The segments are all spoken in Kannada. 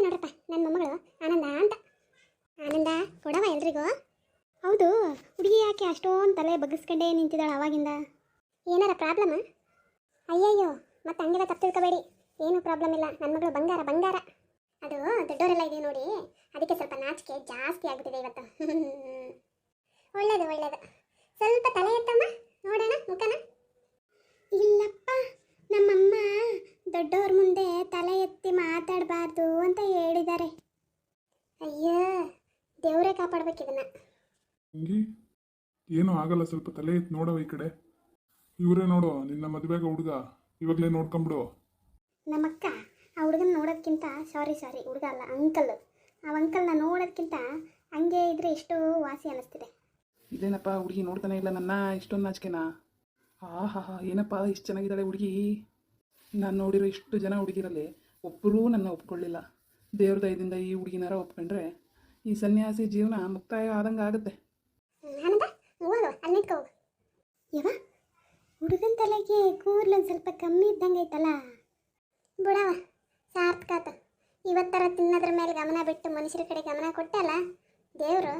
ನೋಡ್ರಪ್ಪ ನನ್ನ ಮೊಮ್ಮಗಳು ಆನಂದ ಅಂತ. ಆನಂದ ಕೊಡವ ಎಲ್ರಿಗೂ. ಹೌದು, ಹುಡುಗಿ ಯಾಕೆ ಅಷ್ಟೊಂದು ತಲೆ ಬಗ್ಗಿಸ್ಕೊಂಡೇ ನಿಂತಿದ್ದಾಳೆ ಅವಾಗಿಂದ? ಏನಾರ ಪ್ರಾಬ್ಲಮ್? ಅಯ್ಯಯ್ಯೋ, ಮತ್ತೆ ಹಂಗೆಲ್ಲ ತಪ್ಪು ತಿಳ್ಕೊಬೇಡಿ, ಏನೂ ಪ್ರಾಬ್ಲಮ್ ಇಲ್ಲ. ನನ್ನ ಮಗಳು ಬಂಗಾರ ಬಂಗಾರ. ಅದು ದೊಡ್ಡವರೆಲ್ಲ ಇದೆ ನೋಡಿ, ಅದಕ್ಕೆ ಸ್ವಲ್ಪ ನಾಚಿಕೆ ಜಾಸ್ತಿ ಆಗ್ಬಿಟ್ಟಿದೆ ಇವತ್ತು. ಒಳ್ಳೇದು ಒಳ್ಳೇದು. ಸ್ವಲ್ಪ ತಲೆ ಎತ್ತಮ್ಮ ನೋಡೋಣ ಮುಖನ. ಇಲ್ಲಪ್ಪ, ನಮ್ಮಮ್ಮ ದೊಡ್ಡವ್ರ ಮುಂದೆ ತಲೆ ಎತ್ತಿ ಮಾತಾಡಬಾರ್ದು ಅಂತ ಹೇಳಿದ್ದಾರೆ. ಅಯ್ಯೋ, ದೇವರೇ ಕಾಪಾಡ್ಬೇಕು ಇದನ್ನ. ಏನೂ ಆಗಲ್ಲ, ಸ್ವಲ್ಪ ತಲೆ ಎತ್ತಿ ನೋಡವ ಈ ಕಡೆ. ಇವರೇ ನೋಡು ನಿನ್ನ ಮದುವೆಗ ಹುಡುಗ, ಇವಾಗಲೇ ನೋಡ್ಕೊಂಬಿಡು. ನಮ್ಮಕ್ಕ ಆ ಹುಡುಗನ ನೋಡೋದಕ್ಕಿಂತ ಸಾರಿ ಹುಡುಗ ಅಲ್ಲ ಅಂಕಲ್, ಆ ಅಂಕಲ್ನ ನೋಡೋದಕ್ಕಿಂತ ಹಂಗೆ ಇದ್ರೆ ಎಷ್ಟು ವಾಸಿ ಅನ್ನಿಸ್ತಿದೆ. ಇದೇನಪ್ಪ ಹುಡುಗಿ ನೋಡ್ತಾನೆ ಇಲ್ಲ ನನ್ನ, ಇಷ್ಟೊಂದು ನಾಚಿಕೆನಾ? ಹಾ ಏನಪ್ಪ ಇಷ್ಟು ಚೆನ್ನಾಗಿದ್ದಾಳೆ ಹುಡುಗಿ. ನಾನು ನೋಡಿರೋ ಇಷ್ಟು ಜನ ಹುಡುಗಿರಲ್ಲಿ ಒಬ್ಬರೂ ನನ್ನ ಒಪ್ಕೊಳ್ಳಿಲ್ಲ. ದೇವ್ರ ದಯದಿಂದ ಈ ಹುಡುಗಿನಾರ ಒಪ್ಕೊಂಡ್ರೆ ಈ ಸನ್ಯಾಸಿ ಜೀವನ ಮುಕ್ತಾಯ ಆದಂಗೆ ಆಗುತ್ತೆ. ಯವ, ಹುಡುಗನ ತಲೆಗೆ ಕೂದಲೊಂದು ಸ್ವಲ್ಪ ಕಮ್ಮಿ ಇದ್ದಂಗೆ ಐತಲ್ಲ. ಬಿಡವ, ಸಾರ್ಥಕಾತ. ಇವತ್ತರ ತಿನ್ನೋದ್ರ ಮೇಲೆ ಗಮನ ಬಿಟ್ಟು ಮನುಷ್ಯರ ಕಡೆ ಗಮನ ಕೊಟ್ಟಲ್ಲ, ದೇವರು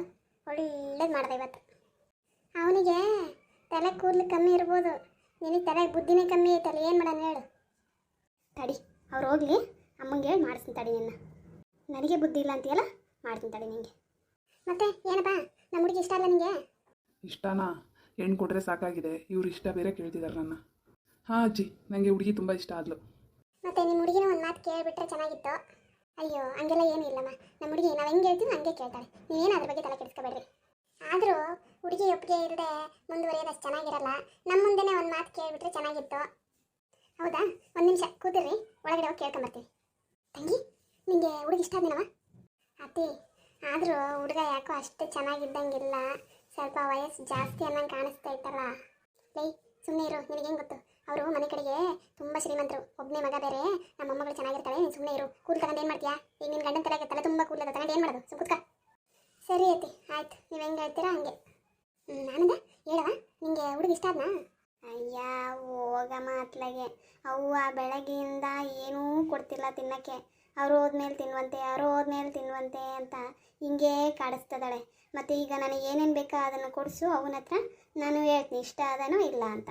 ಒಳ್ಳೇದು ಮಾಡ್ದೆ ಇವತ್ತು. ಅವನಿಗೆ ತಲೆ ಕೂದಲು ಕಮ್ಮಿ ಇರ್ಬೋದು, ನಿನಗೆ ತಲೆಗೆ ಬುದ್ಧಿನೇ ಕಮ್ಮಿ ಐತಲ್ಲ, ಏನು ಮಾಡೋಣ ಹೇಳು? ತಡಿ, ಅವ್ರು ಹೋಗ್ಲಿ, ಅಮ್ಮಂಗೆ ಹೇಳಿ ಮಾಡಿಸ್ತೀನಿ ತಡಿ ನಿನ್ನ. ನನಗೆ ಬುದ್ಧಿ ಇಲ್ಲ ಅಂತೀಯಲ್ಲ, ಮಾಡ್ತೀನಿ ತಡಿ ನಿಂಗೆ. ಮತ್ತೆ ಏನಪ್ಪ, ನಮ್ಮ ಹುಡುಗಿ ಇಷ್ಟ ಅಲ್ಲ ನಿನಗೆ? ಇಷ್ಟನಾ? ಹೆಣ್ಣು ಕೊಟ್ಟರೆ ಸಾಕಾಗಿದೆ, ಇವ್ರು ಇಷ್ಟ ಬೇರೆ ಕೇಳ್ತಿದ್ದಾರೆ ನನ್ನ. ಹಾಂ ಅಜ್ಜಿ, ನನಗೆ ಹುಡುಗಿ ತುಂಬ ಇಷ್ಟ ಆದ್ಲು. ಮತ್ತೆ ನಿಮ್ಮ ಹುಡುಗಿನ ಒಂದು ಮಾತು ಕೇಳಿಬಿಟ್ರೆ ಚೆನ್ನಾಗಿತ್ತು. ಅಯ್ಯೋ, ಹಂಗೆಲ್ಲ ಏನೂ ಇಲ್ಲಮ್ಮ. ನಮ್ಮ ಹುಡುಗಿ ನಾವು ಹೆಂಗೆ ಹೇಳ್ತೀವಿ ಹಂಗೆ ಕೇಳ್ತಾಳೆ, ನೀವೇನು ಅದ್ರ ಬಗ್ಗೆ ತಲೆ ಕೆಡಿಸ್ಕೊಬೇಡ್ರಿ. ಆದರೂ ಹುಡುಗಿ ಒಪ್ಪಿಗೆ ಇಲ್ಲದೆ ಮುಂದುವರಿಯೋದಷ್ಟು ಚೆನ್ನಾಗಿರಲ್ಲ. ನಮ್ಮ ಮುಂದೆನೇ ಒಂದು ಮಾತು ಕೇಳಿಬಿಟ್ರೆ ಚೆನ್ನಾಗಿತ್ತು. ಹೌದಾ? ಒಂದು ನಿಮಿಷ ಕೂತಿರ್ರಿ, ಒಳಗಡೆ ಹೋಗಿ ಕೇಳ್ಕೊಂಬರ್ತೀವಿ. ತಂಗಿ, ನಿಮಗೆ ಹುಡುಗಿ ಇಷ್ಟ ಆದ್ನವ? ಅತ್ತಿ, ಆದರೂ ಹುಡುಗ ಯಾಕೋ ಅಷ್ಟು ಚೆನ್ನಾಗಿದ್ದಂಗಿಲ್ಲ, ಸ್ವಲ್ಪ ವಯಸ್ಸು ಜಾಸ್ತಿ ಅನ್ನಂಗೆ ಕಾಣಿಸ್ತಾ ಇತ್ತಲ್ಲ. ಲೈ, ಸುಮ್ಮನೆ ಇರು, ನಿನಗೆ ಹೆಂಗೆ ಗೊತ್ತು? ಅವರು ಮನೆ ಕಡೆಗೆ ತುಂಬ ಶ್ರೀಮಂತರು, ಒಬ್ಬನೇ ಮಗ ಬೇರೆ. ನಮ್ಮ ಮೊಮ್ಮಗಳು ಚೆನ್ನಾಗಿರ್ತಾಳೆ, ನೀನು ಸುಮ್ಮನೆ ಇರು. ಕೂದಲು ತಗೊಂಡು ಏನು ಮಾಡ್ತೀಯಾ? ಈಗ ನಿನ್ನ ಗಂಡನ ತಲೆ ತುಂಬ ಕೂದಲು ತಗೊಂಡು ಏನು ಮಾಡೋದು? ಸುಮ್ಕುತ್ಕ. ಸರಿ ಐತಿ, ಆಯ್ತು, ನೀವು ಹೆಂಗೆ ಹೇಳ್ತೀರಾ ಹಂಗೆ. ನಾನಂದ ಹೇಳವ, ನಿಮಗೆ ಹುಡುಗಿ ಇಷ್ಟ ಆದ್ನಾ? ಅಯ್ಯ, ಹೋಗಮ್ಮ ಅತ್ಲಾಗೆ. ಅವ್ವ ಬೆಳಗ್ಗೆಯಿಂದ ಏನೂ ಕೊಡ್ತಿಲ್ಲ ತಿನ್ನೋಕ್ಕೆ. ಅವರು ಹೋದ್ಮೇಲೆ ತಿನ್ನುವಂತೆ ಅಂತ ಹಿಂಗೇ ಕಾಡಿಸ್ತದಾಳೆ. ಮತ್ತು ಈಗ ನನಗೆ ಏನೇನು ಬೇಕೋ ಅದನ್ನು ಕೊಡಿಸು ಅವನ ಹತ್ರ, ನಾನು ಹೇಳ್ತೀನಿ ಇಷ್ಟ ಆದನೋ ಇಲ್ಲ ಅಂತ.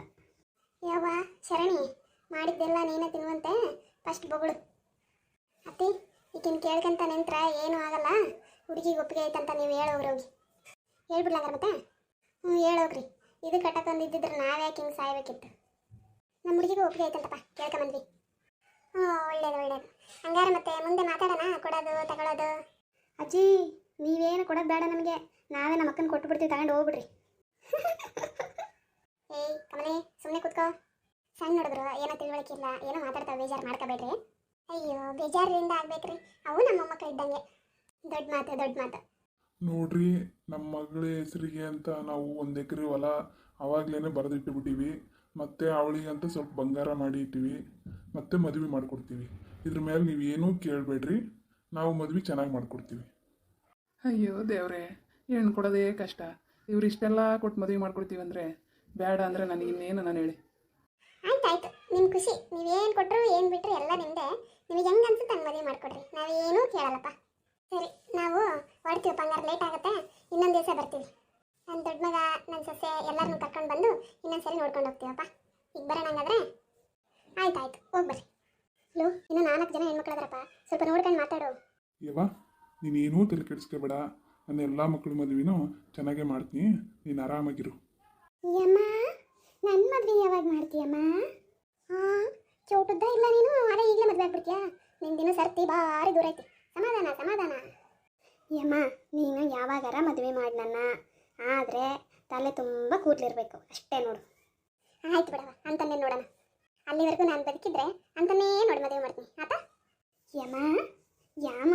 ಯಾವ ಶರಣಿ, ಮಾಡಿದ್ದೆಲ್ಲ ನೀನೇ ತಿನ್ನುವಂತೆ, ಫಸ್ಟ್ ಬೊಗಳು. ಅತ್ತಿ, ಈಗಿನ ಕೇಳ್ಕೊಂತ ನಿಂತ್ರ ಏನೂ ಆಗಲ್ಲ. ಹುಡುಗಿಗೆ ಒಪ್ಪಿಗೆ ಐತಂತ ನೀವು ಹೇಳೋಗ್ರಿ, ಹೋಗಿ ಹೇಳ್ಬಿಡ್ಲಂಗಾರ ಮತ್ತೆ. ಹೇಳೋಗ್ರಿ. ಇದು ಕಟ್ಟಕ್ಕೊಂದಿದ್ದಿದ್ರೆ ನಾವ್ಯಾಕೆ ಹಿಂಗೆ ಸಾಯ್ಬೇಕಿತ್ತು? ನಮ್ಮ ಹುಡುಗಿಗೂ ಒಪ್ಪಿಗೆ ಐತಂತಪ್ಪ, ಕೇಳ್ಕೊಂಬಂದ್ವಿ. ಒಳ್ಳೇದು. ಹಂಗಾರೆ ಮತ್ತೆ ಮುಂದೆ ಮಾತಾಡೋಣ, ಕೊಡೋದು ತಗೊಳ್ಳೋದು. ಅಜ್ಜಿ, ನೀವೇನು ಕೊಡೋದು ಬೇಡ ನಮಗೆ, ನಾವೇ ನಮ್ಮ ಅಕ್ಕನ ಕೊಟ್ಟುಬಿಡ್ತೀವಿ, ತಗೊಂಡು ಹೋಗ್ಬಿಡ್ರಿ. ಏಯ್ ಕಮಲೆ, ಸುಮ್ಮನೆ ಕೂತ್ಕೋ. ಸಣ್ಣ ನೋಡಿದ್ರು ಏನೋ ತಿಳುವಳಿಕೆ ಇಲ್ಲ, ಏನೋ ಮಾತಾಡ್ತಾವೆ, ಬೇಜಾರು ಮಾಡ್ಕೋಬೇಡ್ರಿ. ಅಯ್ಯೋ, ಬೇಜಾರಿಂದ ಆಗ್ಬೇಕ್ರಿ, ಅವು ನಮ್ಮ ಮೊಮ್ಮಕ್ಕಳು ಇದ್ದಂಗೆ. ದೊಡ್ಡ ಮಾತು. ನೋಡ್ರಿ, ನಮ್ಮ ಮಗಳ ಹೆಸರಿಗೆ ಅಂತ ನಾವು 1 ಎಕರೆ ಹೊಲ ಅವಾಗಲೇ ಬರೆದಿಟ್ಟುಬಿಟ್ಟಿವಿ. ಮತ್ತು ಅವಳಿಗೆ ಅಂತ ಸ್ವಲ್ಪ ಬಂಗಾರ ಮಾಡಿ ಇಟ್ಟಿವಿ, ಮತ್ತೆ ಮದುವೆ ಮಾಡಿಕೊಡ್ತೀವಿ. ಇದ್ರ ಮೇಲೆ ನೀವು ಏನೂ ಕೇಳಬೇಡ್ರಿ, ನಾವು ಮದುವೆ ಚೆನ್ನಾಗಿ ಮಾಡಿಕೊಡ್ತೀವಿ. ಅಯ್ಯೋ ದೇವ್ರೆ, ಹೆಣ್ಣು ಕೊಡೋದೇ ಕಷ್ಟ. ಇವ್ರು ಇಷ್ಟೆಲ್ಲ ಕೊಟ್ಟು ಮದುವೆ ಮಾಡ್ಕೊಡ್ತೀವಿ ಅಂದರೆ ಬೇಡ ಅಂದರೆ ನನಗೆ ಇನ್ನೇನು ನಾನು ಹೇಳಿ. ಆಯ್ತಾಯ್ತು, ನಿಮ್ಮ ಖುಷಿ. ನೀವೇನು ಕೊಟ್ಟರು ಏನು ಬಿಟ್ಟರು ಎಲ್ಲ ನಿಮ್ಮದೇ. ನಿಮಗೆ ಹೆಂಗೆ ಅನ್ಸುತ್ತೆ ಹಂಗೆ ಮದುವೆ ಮಾಡಿಕೊಡ್ರಿ, ನಾವೇನೂ ಕೇಳಲ್ಲಪ್ಪ. ಸರಿ, ನಾವು ಹೊಡ್ತೀವಿ, ಹಂಗಾರೆ ಲೇಟ್ ಆಗುತ್ತೆ, ಇನ್ನೊಂದು ದಿವಸ ಬರ್ತೀವಿ. ನನ್ನ ದೊಡ್ಡ ಮಗ, ನನ್ನ ಸೊಸೆ ಎಲ್ಲರನ್ನೂ ಕರ್ಕೊಂಡು ಬಂದು ಇನ್ನೊಂದು ಸರಿ ನೋಡ್ಕೊಂಡು ಹೋಗ್ತೀವಪ್ಪ. ಈಗ ಬರೋಣ ಹಂಗಾದ್ರೆ? ಆಯ್ತಾಯ್ತು, ಹೋಗ್ಬರ್ರಿ. ಲೋ, ಇನ್ನೂ 4 ಜನ ಹೆಣ್ಮಕ್ಳದಾರಪ್ಪ, ಸ್ವಲ್ಪ ನೋಡ್ಕೊಂಡು ಮಾತಾಡು. ಯವ್ವ, ನೀನೇನೂ ತಲೆ ಕೆಡಿಸ್ಕೋಬೇಡ, ನನ್ನ ಎಲ್ಲ ಮಕ್ಕಳ ಮದುವೆನೂ ಚೆನ್ನಾಗೇ ಮಾಡ್ತೀನಿ, ನೀನು ಆರಾಮಾಗಿರು. ಯಮ್ಮ, ನನ್ನ ಮದುವೆ ಯಾವಾಗ ಮಾಡ್ತೀಯಮ್ಮ? ಹಾಂ, ಚೌಟದ್ದ ಇಲ್ಲ ನೀನು, ಅದೇ ಈಗಲೇ ಮದುವೆ ಆಗ್ಬಿಡ್ತೀಯಾ? ನಿಂದಿನೂ ಸರ್ತಿ ಭಾರಿ ದೂರ ಐತಿ. ಸಮಾಧಾನ. ಯಮ್ಮ, ನೀನು ಯಾವಾಗಾರ ಮದುವೆ ಮಾಡಿ ನನ್ನ, ಆದರೆ ತಲೆ ತುಂಬ ಕೂದಲಿರ್ಬೇಕು ಅಷ್ಟೇ ನೋಡು. ಆಯ್ತು ಬಿಡವ, ಅಂತನ್ನೇ ನೋಡೋಣ. ಅಲ್ಲಿವರೆಗೂ ನಾನು ಬದುಕಿದ್ರೆ ಅಂತನ್ನೇ ನೋಡಿ ಮದುವೆ ಮಾಡ್ತೀನಿ, ಆತ? ಯಾಮ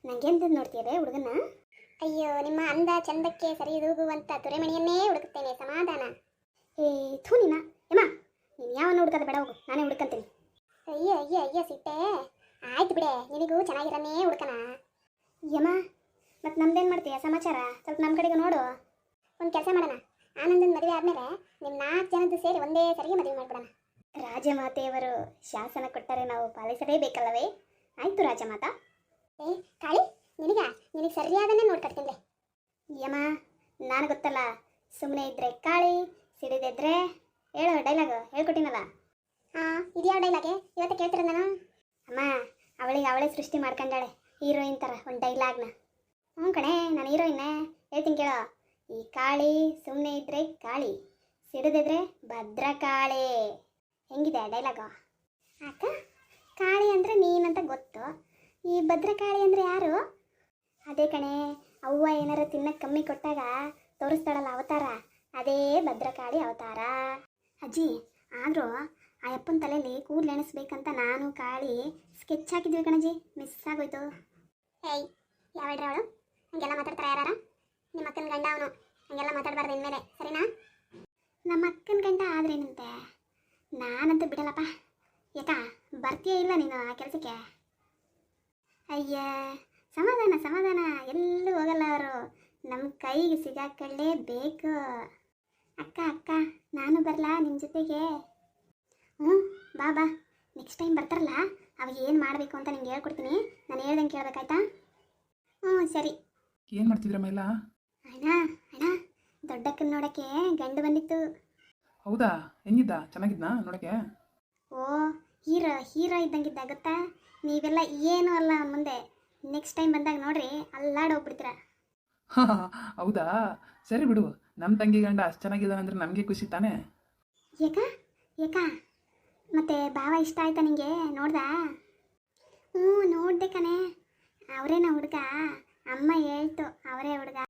ನನಗೆಂತ ನೋಡ್ತೀಯೇ ಹುಡುಗನ? ಅಯ್ಯೋ, ನಿಮ್ಮ ಅಂದ ಚಂದಕ್ಕೆ ಸರಿದೂಗುವಂಥ ತುರೆಮಣಿಯನ್ನೇ ಹುಡುಕುತ್ತೇನೆ, ಸಮಾಧಾನ. ಥೂ ನೀನ ಯಮ್ಮ, ನೀನು ಯಾವನ್ನ ಹುಡುಕದ ಬೇಡ, ಹೋಗು, ನಾನೇ ಹುಡುಕಂತೀನಿ. ಅಯ್ಯೋ ಸಿಟ್ಟೆ. ಆಯ್ತು ಬಿಡೆ, ನಿನಗೂ ಚೆನ್ನಾಗಿರನ್ನೇ ಹುಡುಕನ. ಯಮ್ಮ, ಮತ್ತು ನಮ್ದೇನು ಮಾಡ್ತೀಯ ಸಮಾಚಾರ? ಸ್ವಲ್ಪ ನಮ್ಮ ಕಡೆಗೆ ನೋಡು. ಒಂದು ಕೆಲಸ ಮಾಡೋಣ, ಆನಂದನ ಮದುವೆ ಆದಮೇಲೆ ನಿಮ್ಮ 4 ಜನದ್ದು ಸೇರಿ ಒಂದೇ ಸರಿಗೆ ಮದುವೆ ಮಾಡಿಬಿಡೋಣ. ರಾಜಮಾತೆಯವರು ಶಾಸನ ಕೊಟ್ಟರೆ ನಾವು ಪಾಲಿಸಲೇಬೇಕಲ್ಲವೇ? ಆಯಿತು ರಾಜಮಾತಾ. ಏ ಕಾಳಿ, ನಿನಗೆ ಸರಿಯಾದನ್ನೇ ನೋಡ್ಕೊಡ್ತೀನಿ. ಯಮ್ಮ, ನಾನು ಗೊತ್ತಲ್ಲ, ಸುಮ್ಮನೆ ಇದ್ರೆ ಕಾಳಿ, ಸಿಡಿದಿದ್ರೆ ಹೇಳೋ ಡೈಲಾಗ್ ಹೇಳ್ಕೊಟ್ಟಿನಲ್ಲ. ಹಾಂ, ಇದ್ಯಾವ ಡೈಲಾಗೆ ಇವತ್ತು ಕೇಳ್ತಿರ ನಾನು? ಅಮ್ಮ, ಅವಳೇ ಸೃಷ್ಟಿ ಮಾಡ್ಕೊಂಡಾಳೆ ಹೀರೋಯಿನ್ ಥರ ಒಂದು ಡೈಲಾಗ್ನ. ಹ್ಞೂ ಕಣೆ, ನಾನು ಹೀರೋಯಿನ್ನೇ, ಹೇಳ್ತೀನಿ ಕೇಳೋ. ಈ ಕಾಳಿ ಸುಮ್ಮನೆ ಇದ್ರೆ ಕಾಳಿ, ಸಿಡಿದಿದ್ರೆ ಭದ್ರಕಾಳಿ. ಹೆಂಗಿದೆ ಡೈಲಾಗು? ಅಕ್ಕ, ಕಾಳಿ ಅಂದರೆ ನೀನಂತ ಗೊತ್ತು, ಈ ಭದ್ರಕಾಳಿ ಅಂದರೆ ಯಾರು? ಅದೇ ಕಣೆ, ಅವ್ವ ಏನಾರು ತಿನ್ನಕ್ಕೆ ಕಮ್ಮಿ ಕೊಟ್ಟಾಗ ತೋರಿಸ್ತಾಳಲ್ಲ ಅವತಾರ, ಅದೇ ಭದ್ರಕಾಳಿ ಅವತಾರ. ಅಜ್ಜಿ, ಆದರೂ ಆ ಅಪ್ಪನ ತಲೆಯಲ್ಲಿ ಕೂದಲು ಎಣಿಸ್ಬೇಕಂತ ನಾನು ಕಾಳಿ ಸ್ಕೆಚ್ ಹಾಕಿದ್ವಿ ಕಣಜ್ಜಿ, ಮಿಸ್ ಆಗೋಯ್ತು. ಏಯ್, ಯಾವ ಹೇಳ್ರಿ ಅವಳು? ಹಂಗೆಲ್ಲ ಮಾತಾಡ್ತಾರೆ ಯಾರ? ನಿಮ್ಮ ಅಕ್ಕನ ಗಂಡ ಅವನು, ಹಂಗೆಲ್ಲ ಮಾತಾಡಬಾರ್ದು ಇನ್ಮೇಲೆ, ಸರಿನಾ? ನಮ್ಮ ಅಕ್ಕನ ಗಂಡ ಆದ್ರೇನಂತೆ, ನಾನಂತೂ ಬಿಡಲ್ಲಪ್ಪ. ಯಾಕ ಬರ್ತೀಯೇ ಇಲ್ಲ ನೀನು ಆ ಕೆಲಸಕ್ಕೆ? ಅಯ್ಯ, ಸಮಾಧಾನ, ಎಲ್ಲೂ ಹೋಗಲ್ಲ ಅವರು, ನಮ್ಮ ಕೈಗೆ ಸಿಗಾಕೊಳ್ಳೇಬೇಕು. ಅಕ್ಕ, ನಾನು ಬರಲಾ ನಿಮ್ಮ ಜೊತೆಗೆ? ಹ್ಞೂ, ಬಾ, ನೆಕ್ಸ್ಟ್ ಟೈಮ್ ಬರ್ತಾರಲ್ಲ ಅವಾಗ ಏನು ಮಾಡಬೇಕು ಅಂತ ನಿಂಗೆ ಹೇಳ್ಕೊಡ್ತೀನಿ, ನಾನು ಹೇಳ್ದಂಗೆ ಕೇಳಬೇಕಾಯ್ತಾ? ಹ್ಞೂ ಸರಿ. ಏನು ಮಾಡ್ತಿದ್ರಮ್ಮ ಎಲ್ಲ? ಅಣ್ಣ, ದೊಡ್ಡಕ್ಕನ ನೋಡೋಕ್ಕೆ ಗಂಡು ಬಂದಿತ್ತು. ಹೌದಾ? ಹೆಂಗಿದ್ದ? ಚೆನ್ನಾಗಿದ್ನಾ ನೋಡೋಕ್ಕೆ? ಓ, ಹೀರೋ ಇದ್ದಂಗಿದ್ದ ಗೊತ್ತಾ? ನೀವೆಲ್ಲ ಏನೂ ಅಲ್ಲ ಮುಂದೆ, ನೆಕ್ಸ್ಟ್ ಟೈಮ್ ಬಂದಾಗ ನೋಡ್ರಿ ಅಲ್ಲಾಡೋಗ್ಬಿಡ್ತೀರ. ಹೌದಾ? ಸರಿ ಬಿಡು, ನಮ್ಮ ತಂಗಿ ಗಂಡ ಅಷ್ಟು ಚೆನ್ನಾಗಿದ್ದಾನಂದ್ರೆ ನಮಗೆ ಖುಷಿ ತಾನೇ? ಯಾಕ ಮತ್ತೆ ಭಾವ ಇಷ್ಟ ಆಯ್ತಾ ನಿಂಗೆ? ನೋಡ್ದಾ? ಹ್ಞೂ ನೋಡ್ದೆ ಕಣೆ, ಅವರೇನ ಹುಡುಗ, ಅಮ್ಮ ಹೇಳ್ತು ಅವರೇ ಹುಡುಗ.